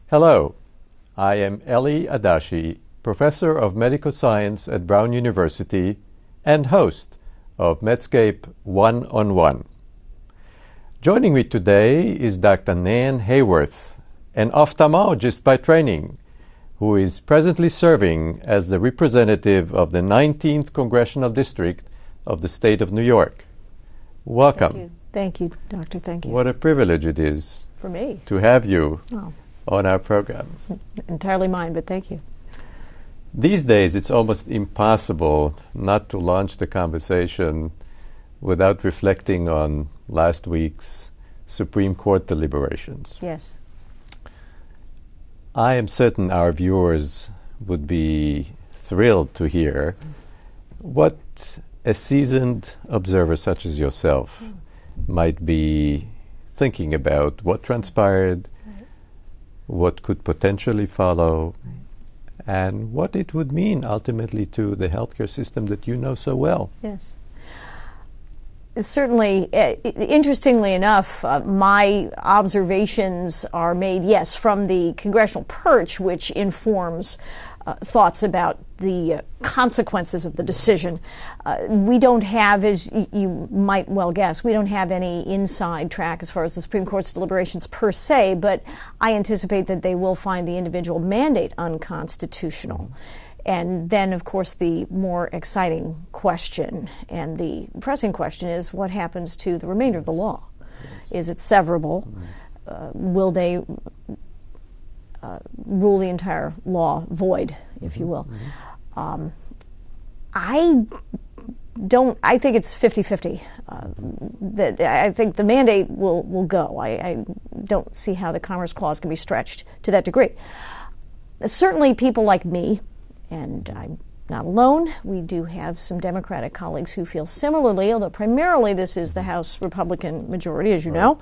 Hello, I am Eli Adashi, Professor of Medical Science at Brown University and host of Medscape One-on-One. Joining me today is Dr. Nan Hayworth, an ophthalmologist by training, who is presently serving as the representative of the 19th Congressional District of the state of New York. Welcome. Thank you, Doctor. Thank you. What a privilege it is for me to have you on our programs. Entirely mine, but thank you. These days, it's almost impossible not to launch the conversation without reflecting on last week's Supreme Court deliberations. Yes. I am certain our viewers would be thrilled to hear what a seasoned observer such as yourself might be thinking about what transpired, what could potentially follow, and what it would mean ultimately to the healthcare system that you know so well. Yes. Certainly, interestingly enough, my observations are made, yes, from the congressional perch, which informs thoughts about the consequences of the decision. We don't have, as you might well guess, we don't have any inside track as far as the Supreme Court's deliberations per se, but I anticipate that they will find the individual mandate unconstitutional. And then, of course, the more exciting question and the pressing question is what happens to the remainder of the law? Is it severable? Will they rule the entire law void, if you will? I think it's 50-50. That I think the mandate will go. I don't see how the Commerce Clause can be stretched to that degree. Certainly people like me, and I'm not alone, we do have some Democratic colleagues who feel similarly, although primarily this is the House Republican majority, as you know,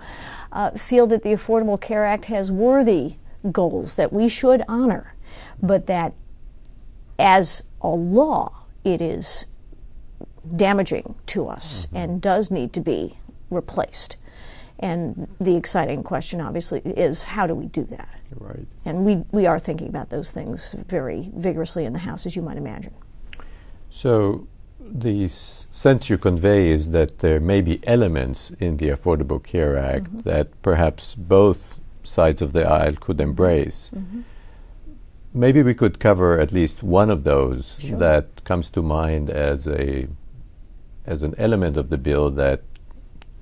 feel that the Affordable Care Act has worthy goals that we should honor, but that as a law it is damaging to us and does need to be replaced. And the exciting question obviously is how do we do that? Right. And we are thinking about those things very vigorously in the House, as you might imagine. So the sense you convey is that there may be elements in the Affordable Care Act that perhaps both sides of the aisle could embrace. Maybe we could cover at least one of those that comes to mind as an element of the bill that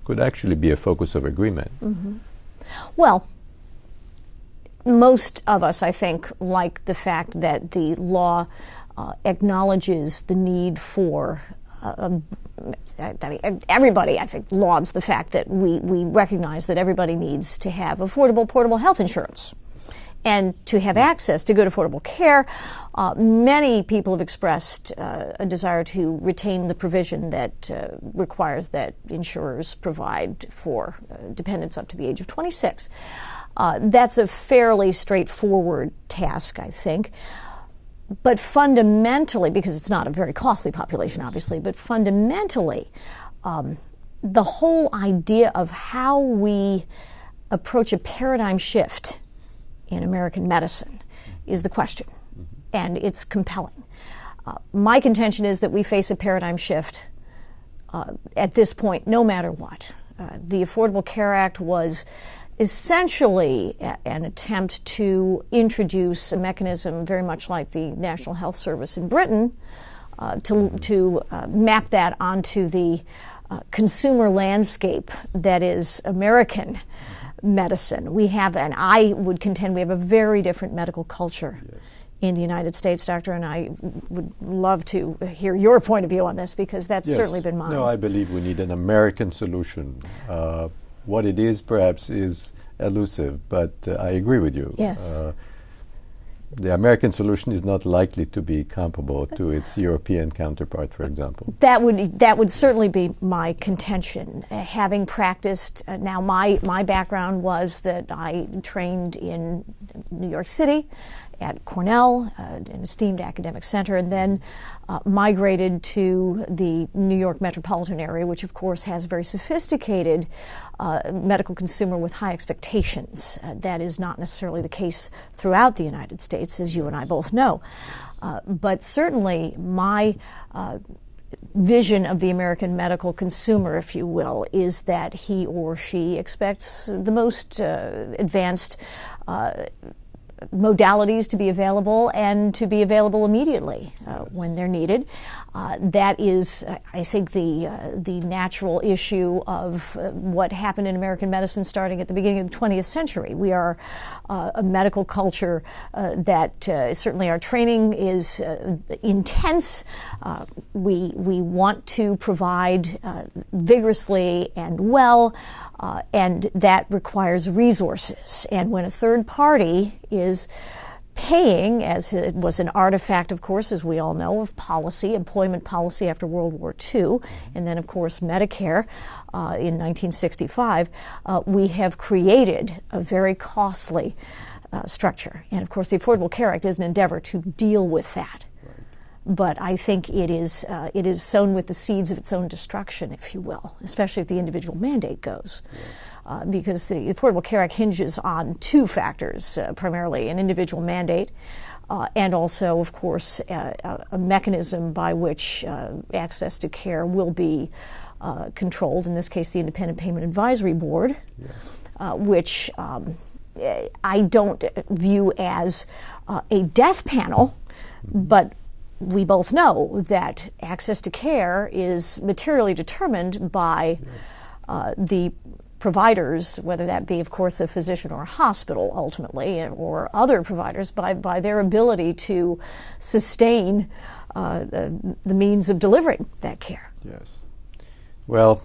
could actually be a focus of agreement. Well, most of us, I think, like the fact that the law acknowledges the need for everybody, I think, lauds the fact that we recognize that everybody needs to have affordable, portable health insurance and to have access to good, affordable care. Many people have expressed a desire to retain the provision that requires that insurers provide for dependents up to the age of 26. That's a fairly straightforward task, I think. But fundamentally, because it's not a very costly population, obviously, but fundamentally, the whole idea of how we approach a paradigm shift in American medicine is the question, and it's compelling. My contention is that we face a paradigm shift at this point, no matter what. The Affordable Care Act was essentially an attempt to introduce a mechanism very much like the National Health Service in Britain to map that onto the consumer landscape that is American medicine. We have, and I would contend, we have a very different medical culture in the United States, Doctor, and I would love to hear your point of view on this because that's certainly been mine. No, I believe we need an American solution. What it is, perhaps, is elusive, but I agree with you. Yes. The American solution is not likely to be comparable to its European counterpart, for example. That would certainly be my contention. Having practiced, now my background was that I trained in New York City at Cornell, an esteemed academic center, and then migrated to the New York metropolitan area, which of course has a very sophisticated medical consumer with high expectations. That is not necessarily the case throughout the United States, as you and I both know. But certainly my vision of the American medical consumer, if you will, is that he or she expects the most advanced modalities to be available and to be available immediately when they're needed. That is, I think, the natural issue of what happened in American medicine starting at the beginning of the 20th century. We are a medical culture that certainly our training is intense. We want to provide vigorously and well, and that requires resources. And when a third party is paying, as it was an artifact, of course, as we all know, of policy, employment policy after World War II, and then, of course, Medicare in 1965, we have created a very costly structure. And, of course, the Affordable Care Act is an endeavor to deal with that. But I think it is sown with the seeds of its own destruction, if you will, especially if the individual mandate goes. Yes. Because the Affordable Care Act hinges on two factors, primarily an individual mandate and also, of course, a mechanism by which access to care will be controlled, in this case the Independent Payment Advisory Board, yes. Which I don't view as a death panel, but we both know that access to care is materially determined by the providers, whether that be, of course, a physician or a hospital ultimately, or other providers, by their ability to sustain the means of delivering that care. Yes. Well,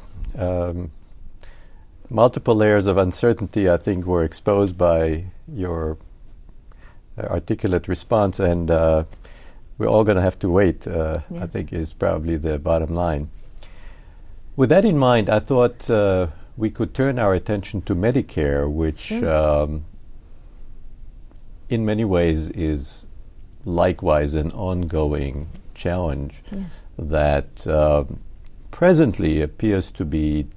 multiple layers of uncertainty, I think, were exposed by your articulate response, and we're all going to have to wait, yes. I think is probably the bottom line. With that in mind, I thought we could turn our attention to Medicare, which in many ways is likewise an ongoing challenge, yes. That presently appears to be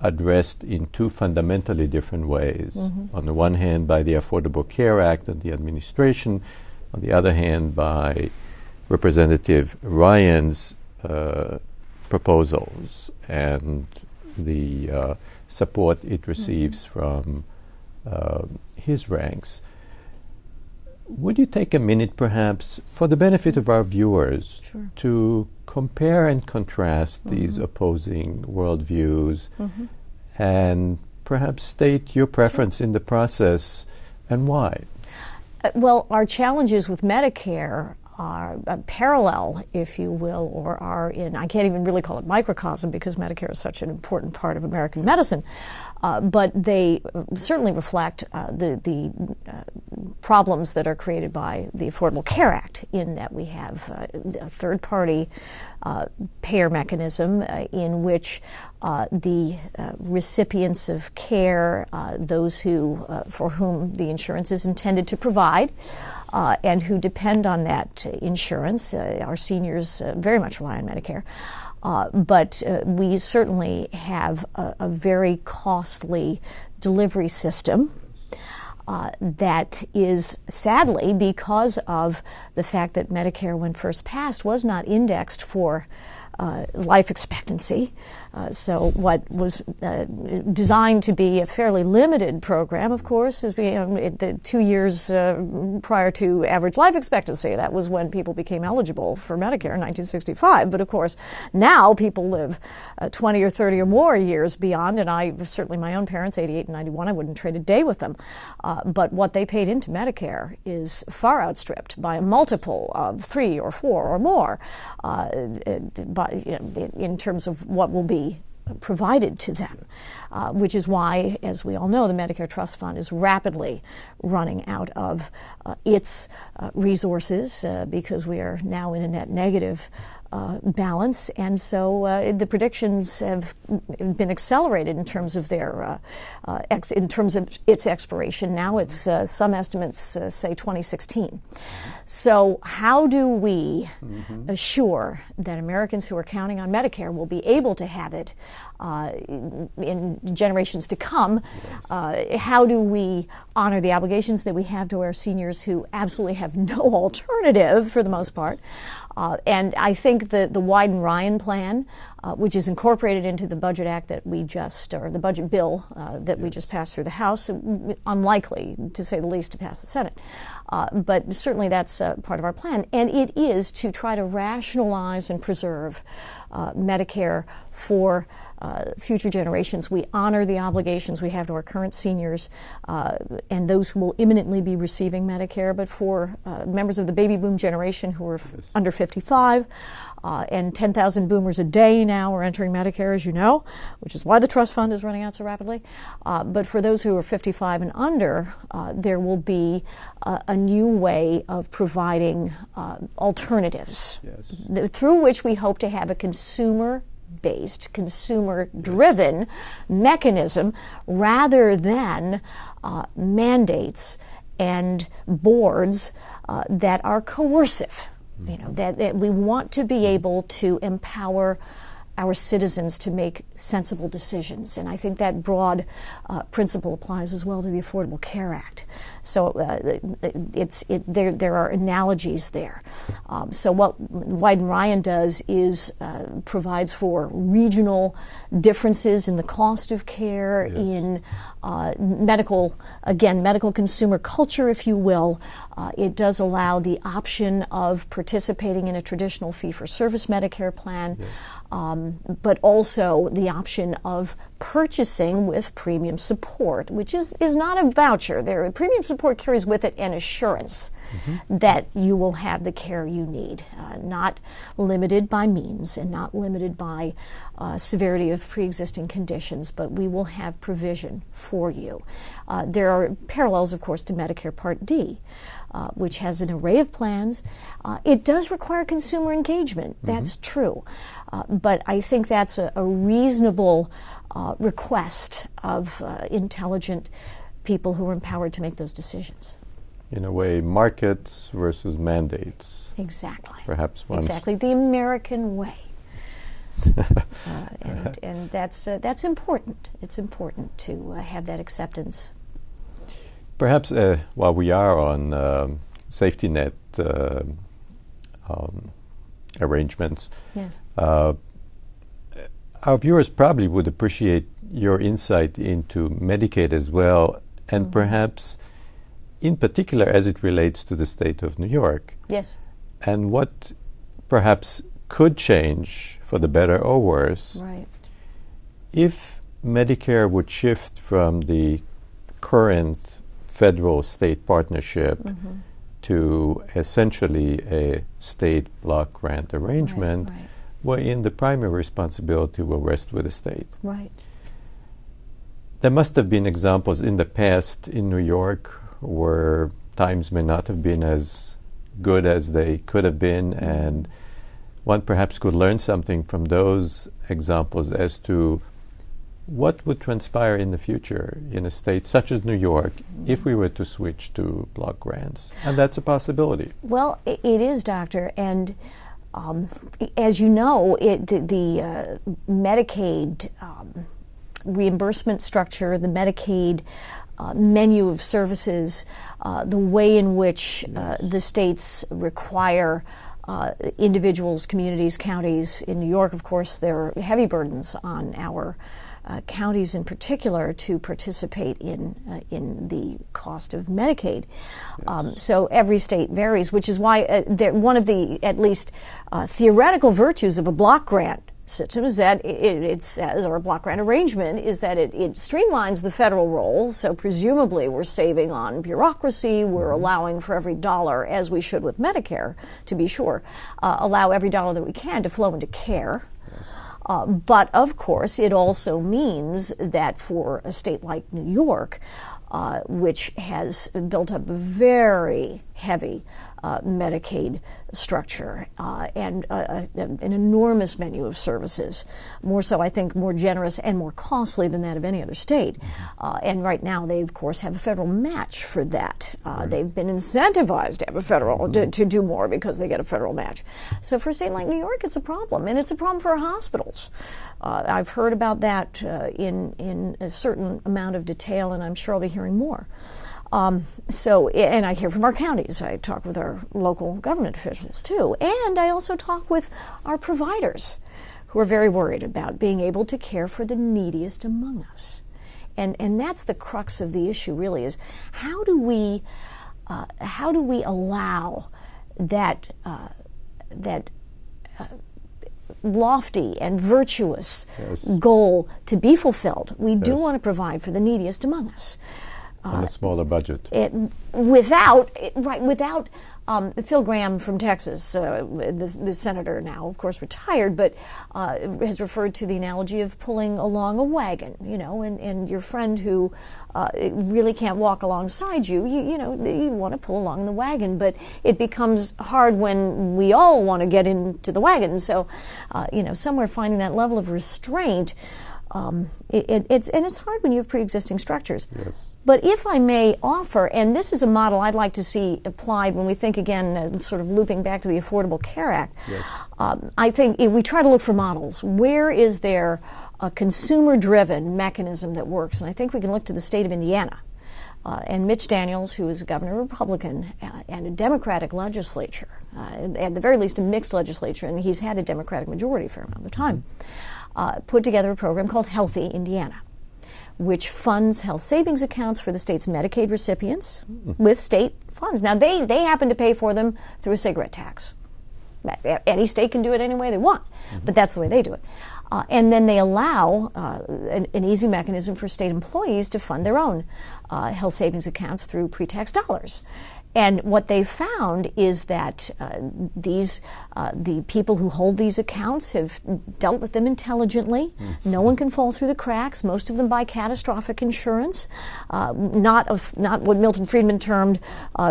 addressed in two fundamentally different ways. Mm-hmm. On the one hand, by the Affordable Care Act and the administration, on the other hand, by Representative Ryan's proposals and the support it receives from his ranks. Would you take a minute, perhaps, for the benefit of our viewers, sure. to compare and contrast mm-hmm. these opposing worldviews mm-hmm. and perhaps state your preference sure. in the process and why? Well, our challenges with Medicare are parallel, if you will, or are in, I can't even really call it microcosm because Medicare is such an important part of American medicine, but they certainly reflect the problems that are created by the Affordable Care Act, in that we have a third-party payer mechanism in which the recipients of care, those who for whom the insurance is intended to provide, and who depend on that insurance. Our seniors very much rely on Medicare. But we certainly have a very costly delivery system that is, sadly, because of the fact that Medicare, when first passed, was not indexed for life expectancy. So what was designed to be a fairly limited program, of course, is the 2 years prior to average life expectancy. That was when people became eligible for Medicare in 1965. But of course, now people live 20 or 30 or more years beyond, and I certainly, my own parents, 88 and 91, I wouldn't trade a day with them. But what they paid into Medicare is far outstripped by a multiple of 3 or 4 or more in terms of what will be provided to them, which is why, as we all know, the Medicare Trust Fund is rapidly running out of its resources because we are now in a net negative balance, and so the predictions have been accelerated in terms of their in terms of its expiration. Now it's some estimates say 2016. So how do we assure that Americans who are counting on Medicare will be able to have it in generations to come? How do we honor the obligations that we have to our seniors who absolutely have no alternative for the most part? And I think the Wyden-Ryan plan, which is incorporated into the Budget Act that we just, or the budget bill that we just passed through the House, unlikely, to say the least, to pass the Senate. But certainly that's part of our plan. And it is to try to rationalize and preserve Medicare for future generations. We honor the obligations we have to our current seniors and those who will imminently be receiving Medicare, but for members of the baby boom generation who are under 55, and 10,000 boomers a day now are entering Medicare, as you know, which is why the trust fund is running out so rapidly. But for those who are 55 and under, there will be a new way of providing alternatives through which we hope to have a consumer-based, consumer-driven mechanism rather than mandates and boards that are coercive. You know, that we want to be able to empower our citizens to make sensible decisions, and I think that broad principle applies as well to the Affordable Care Act. So there are analogies there. So what Wyden-Ryan does is provides for regional differences in the cost of care, in medical consumer culture, if you will. It does allow the option of participating in a traditional fee-for-service Medicare plan, but also the option of purchasing with premium support, which is not a voucher. Premium support carries with it an assurance that you will have the care you need, not limited by means and not limited by severity of pre-existing conditions, but we will have provision for you. There are parallels, of course, to Medicare Part D, which has an array of plans. It does require consumer engagement, that's true, but I think that's a reasonable request of intelligent people who are empowered to make those decisions. In a way, markets versus mandates. Exactly. Perhaps one. Exactly, the American way. And that's important. It's important to have that acceptance. Perhaps while we are on safety net arrangements, yes. Our viewers probably would appreciate your insight into Medicaid as well, and perhaps in particular as it relates to the state of New York. Yes. And what perhaps could change for the better or worse if Medicare would shift from the current federal-state partnership to essentially a state block grant arrangement wherein the primary responsibility will rest with the state. Right. There must have been examples in the past in New York where times may not have been as good as they could have been, and one perhaps could learn something from those examples as to what would transpire in the future in a state such as New York if we were to switch to block grants. And that's a possibility. Well, it is, Doctor, and as you know, the Medicaid reimbursement structure, the Medicaid menu of services, the way in which the states require individuals, communities, counties. In New York, of course, there are heavy burdens on our counties in particular to participate in the cost of Medicaid. So every state varies, which is why one of the at least theoretical virtues of a block grant system is that or a block grant arrangement is that it streamlines the federal role. So presumably we're saving on bureaucracy. We're allowing for every dollar, as we should with Medicare, to be sure, allow every dollar that we can to flow into care. But of course, it also means that for a state like New York, which has built up a very heavy Medicaid structure and an enormous menu of services, more so, I think, more generous and more costly than that of any other state. And right now, they, of course, have a federal match for that. They've been incentivized to have a federal, to do more because they get a federal match. So for a state like New York, it's a problem, and it's a problem for our hospitals. I've heard about that in a certain amount of detail, and I'm sure I'll be hearing more. And I hear from our counties. I talk with our local government officials too, and I also talk with our providers, who are very worried about being able to care for the neediest among us. And that's the crux of the issue, really, is how do we allow that lofty and virtuous goal to be fulfilled? We do want to provide for the neediest among us. On a smaller budget. Without Phil Gramm from Texas, the senator now, of course, retired, but has referred to the analogy of pulling along a wagon, and your friend who really can't walk alongside you, you want to pull along the wagon, but it becomes hard when we all want to get into the wagon. So, somewhere finding that level of restraint, it's hard when you have pre-existing structures. Yes. But if I may offer, and this is a model I'd like to see applied when we think again, sort of looping back to the Affordable Care Act, I think we try to look for models. Where is there a consumer-driven mechanism that works? And I think we can look to the state of Indiana. And Mitch Daniels, who is a governor Republican and a Democratic legislature, at the very least a mixed legislature, and he's had a Democratic majority for a amount of time, put together a program called Healthy Indiana, which funds health savings accounts for the state's Medicaid recipients with state funds. Now, they happen to pay for them through a cigarette tax. Any state can do it any way they want, but that's the way they do it. And then they allow an easy mechanism for state employees to fund their own health savings accounts through pre-tax dollars. And what they found is that the people who hold these accounts have dealt with them intelligently. No one can fall through the cracks. Most of them buy catastrophic insurance, not what Milton Friedman termed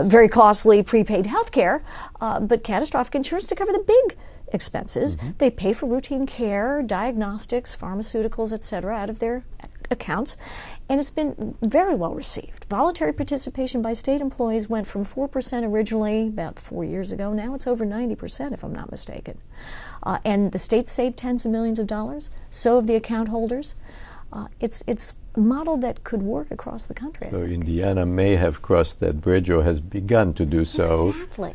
very costly prepaid health care, but catastrophic insurance to cover the big expenses. They pay for routine care, diagnostics, pharmaceuticals, etc., out of their accounts. And it's been very well received. Voluntary participation by state employees went from 4% originally about 4 years ago. Now it's over 90%, if I'm not mistaken. And the states saved tens of millions of dollars. So have the account holders. It's a model that could work across the country. So Indiana may have crossed that bridge or has begun to do so. Exactly.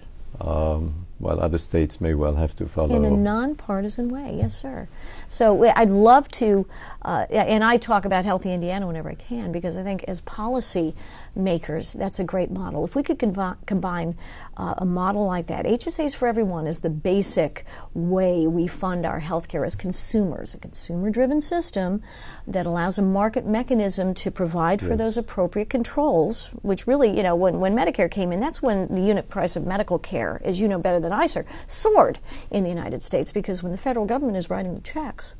While other states may well have to follow. In a nonpartisan way, yes, sir. So I'd love to, and I talk about Healthy Indiana whenever I can, because I think as policy makers, that's a great model. If we could combine a model like that, HSAs for Everyone is the basic way we fund our health care as consumers, a consumer-driven system that allows a market mechanism to provide for those appropriate controls, which really, when Medicare came in, that's when the unit price of medical care, as you know better than I, sir, soared in the United States, because when the federal government is writing the checks,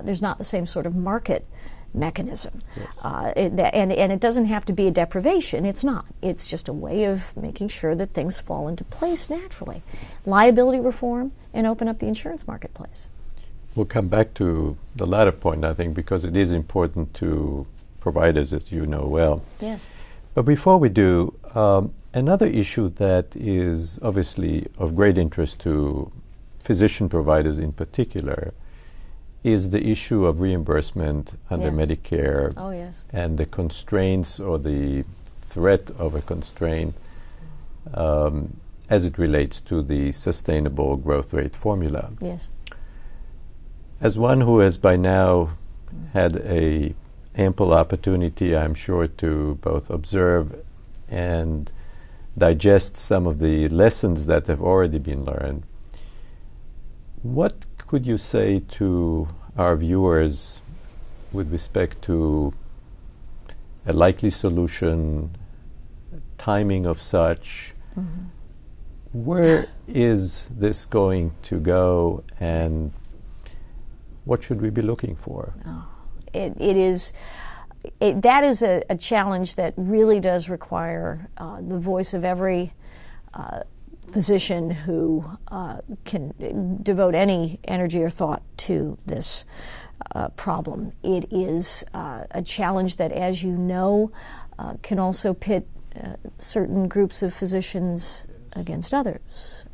there's not the same sort of market mechanism. And it doesn't have to be a deprivation. It's not. It's just a way of making sure that things fall into place naturally. Liability reform and open up the insurance marketplace. We'll come back to the latter point, I think, because it is important to providers, as you know well. Yes. But before we do, another issue that is obviously of great interest to physician providers in particular is the issue of reimbursement under Medicare and the constraints or the threat of a constraint as it relates to the sustainable growth rate formula. Yes. As one who has by now had a ample opportunity, I'm sure, to both observe and digest some of the lessons that have already been learned, what could you say to our viewers with respect to a likely solution, timing of such? Where is this going to go, and what should we be looking for? That is a challenge that really does require the voice of every physician who can devote any energy or thought to this problem. It is a challenge that, as you know, can also pit certain groups of physicians against others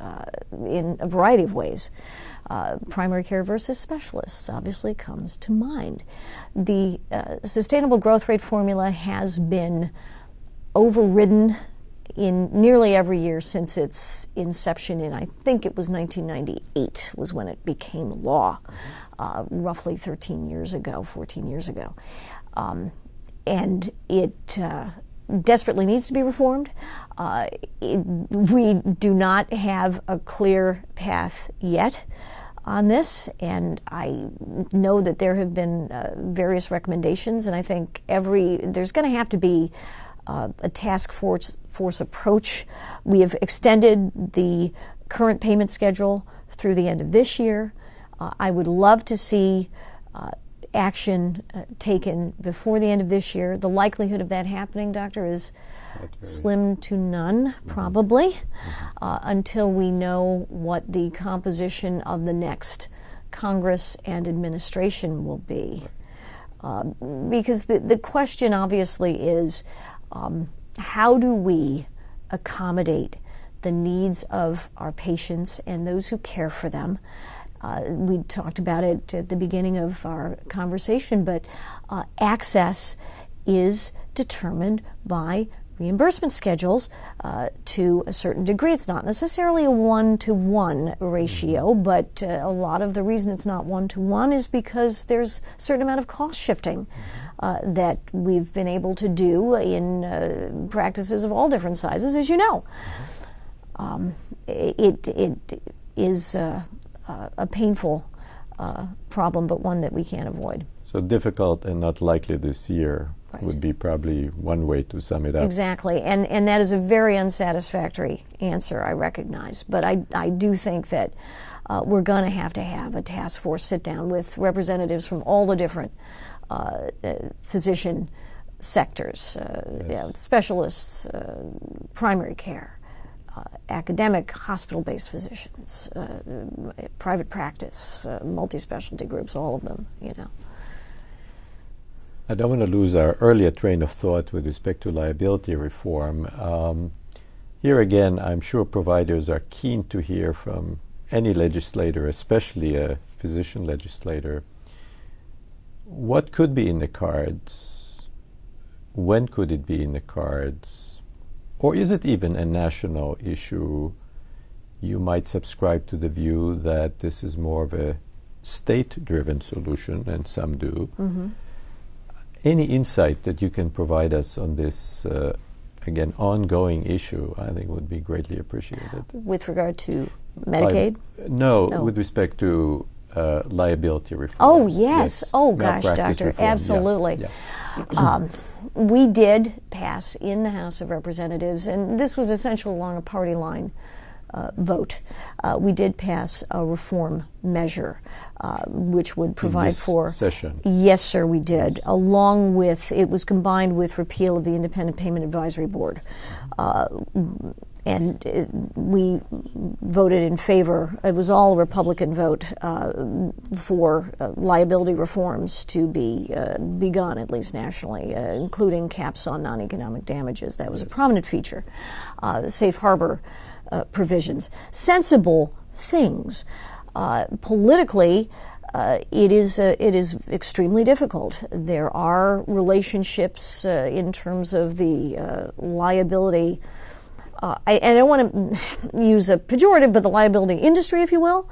in a variety of ways. Primary care versus specialists obviously comes to mind. The sustainable growth rate formula has been overridden in nearly every year since its inception in, I think it was 1998 was when it became law, roughly 13 years ago, 14 years ago. And it desperately needs to be reformed. We do not have a clear path yet on this, and I know that there have been various recommendations, and I think there's going to have to be a task force approach. We have extended the current payment schedule through the end of this year. I would love to see action taken before the end of this year. The likelihood of that happening, Doctor, is slim to none, probably, until we know what the composition of the next Congress and administration will be. Because the question obviously is, how do we accommodate the needs of our patients and those who care for them? We talked about it at the beginning of our conversation, but access is determined by reimbursement schedules to a certain degree. It's not necessarily a one-to-one ratio, but a lot of the reason it's not one-to-one is because there's a certain amount of cost shifting that we've been able to do in practices of all different sizes, as you know. It is a painful problem, but one that we can't avoid. So difficult and not likely this year would be probably one way to sum it up. Exactly, and that is a very unsatisfactory answer, I recognize. But I do think that we're going to have a task force sit down with representatives from all the different physician sectors, specialists, primary care, academic hospital-based physicians, private practice, multi-specialty groups, all of them, you know. I don't want to lose our earlier train of thought with respect to liability reform. Here again, I'm sure providers are keen to hear from any legislator, especially a physician-legislator. What could be in the cards? When could it be in the cards? Or is it even a national issue? You might subscribe to the view that this is more of a state-driven solution, and some do. Mm-hmm. Any insight that you can provide us on this, again, ongoing issue, I think would be greatly appreciated. With regard to Medicaid? No, with respect to liability reform. Oh, yes. Oh, gosh, Doctor, reform. Absolutely. Yeah. We did pass in the House of Representatives, and this was essentially along a party line vote. We did pass a reform measure, which would provide for session. Yes, sir, we did. Along with, it was combined with repeal of the Independent Payment Advisory Board. And we voted in favor. It was all a Republican vote for liability reforms to be begun, at least nationally, including caps on non-economic damages. That was a prominent feature. Safe harbor provisions. Sensible things. Politically, it is extremely difficult. There are relationships in terms of the liability. I don't want to use a pejorative, but the liability industry, if you will.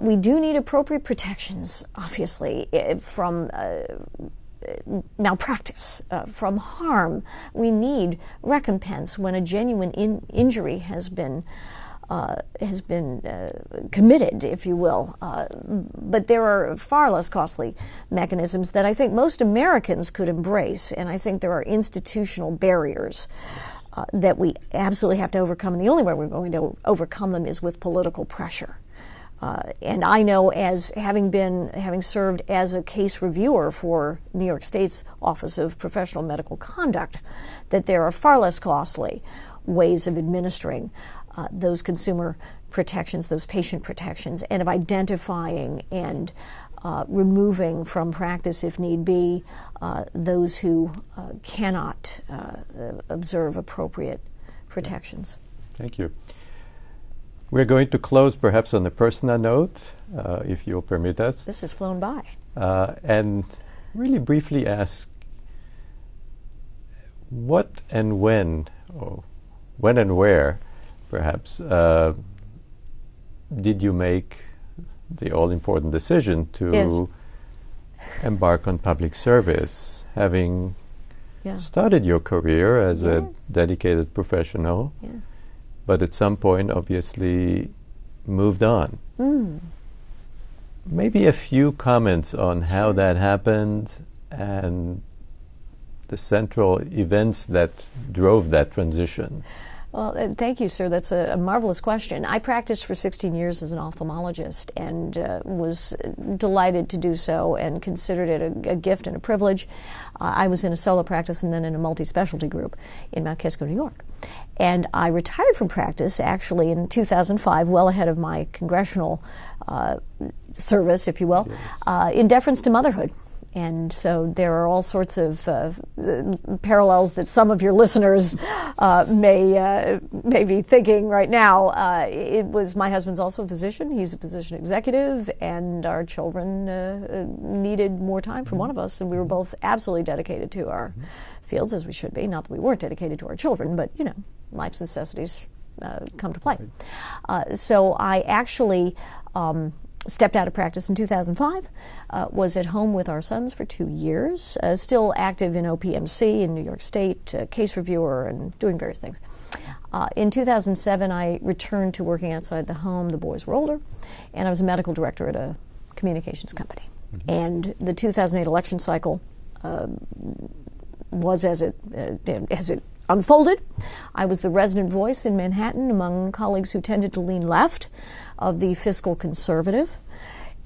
We do need appropriate protections, obviously, from malpractice, from harm. We need recompense when a genuine injury has been committed, if you will. But there are far less costly mechanisms that I think most Americans could embrace, and I think there are institutional barriers that we absolutely have to overcome, and the only way we're going to overcome them is with political pressure. And I know, as having served as a case reviewer for New York State's Office of Professional Medical Conduct, that there are far less costly ways of administering those consumer protections, those patient protections, and of identifying and removing from practice, if need be, those who cannot observe appropriate protections. Thank you. We're going to close perhaps on a personal note, if you'll permit us. This has flown by. And really briefly ask, what and when, or when and where, perhaps, did you make the all-important decision to embark on public service, having started your career as a dedicated professional, but at some point obviously moved on? Maybe a few comments on how that happened and the central events that drove that transition. Well, thank you, sir. That's a marvelous question. I practiced for 16 years as an ophthalmologist and was delighted to do so and considered it a gift and a privilege. I was in a solo practice and then in a multi-specialty group in Mount Kisco, New York. And I retired from practice actually in 2005, well ahead of my congressional service, if you will, in deference to motherhood. And so there are all sorts of parallels that some of your listeners may be thinking right now. It was my husband's also a physician. He's a physician executive, and our children needed more time from one of us, and we were both absolutely dedicated to our fields, as we should be. Not that we weren't dedicated to our children, but, you know, life's necessities come to play. So I actually stepped out of practice in 2005, was at home with our sons for 2 years, still active in OPMC in New York State, case reviewer, and doing various things. In 2007, I returned to working outside the home. The boys were older, and I was a medical director at a communications company. And the 2008 election cycle was as it unfolded. I was the resident voice in Manhattan among colleagues who tended to lean left of the fiscal conservative,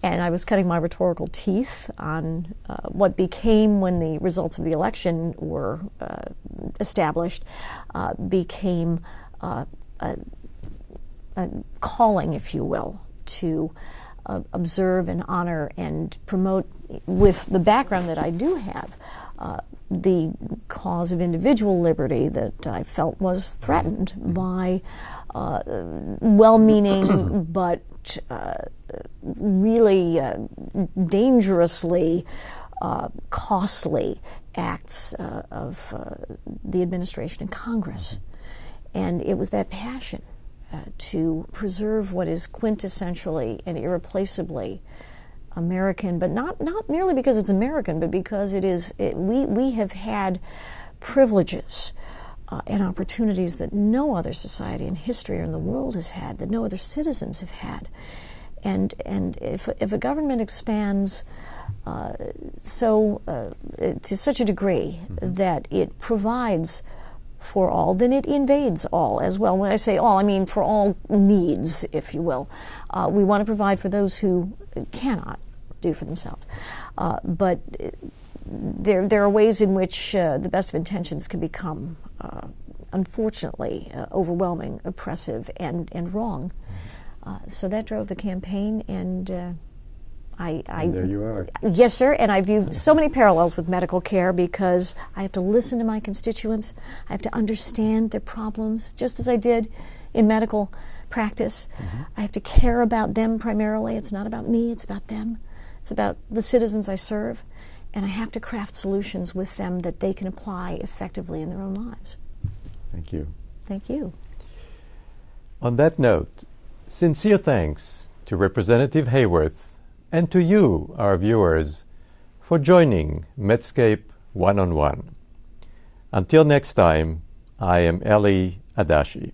and I was cutting my rhetorical teeth on what became, when the results of the election were established, became a calling, if you will, to observe and honor and promote, with the background that I do have, the cause of individual liberty that I felt was threatened by well-meaning but really dangerously costly acts of the administration and Congress. And it was that passion to preserve what is quintessentially and irreplaceably American, but not merely because it's American, but because we have had privileges and opportunities that no other society in history or in the world has had, that no other citizens have had. And if a government expands to such a degree that it provides for all, then it invades all as well. When I say all, I mean for all needs, if you will. We want to provide for those who cannot do for themselves. But there are ways in which the best of intentions can become, unfortunately, overwhelming, oppressive, and wrong. So that drove the campaign, and and there you are. Yes, sir, and I view so many parallels with medical care because I have to listen to my constituents. I have to understand their problems, just as I did in medical practice. I have to care about them primarily. It's not about me, it's about them. It's about the citizens I serve, and I have to craft solutions with them that they can apply effectively in their own lives. Thank you. Thank you. On that note, sincere thanks to Representative Hayworth and to you, our viewers, for joining Medscape One-on-One. Until next time, I am Adashi.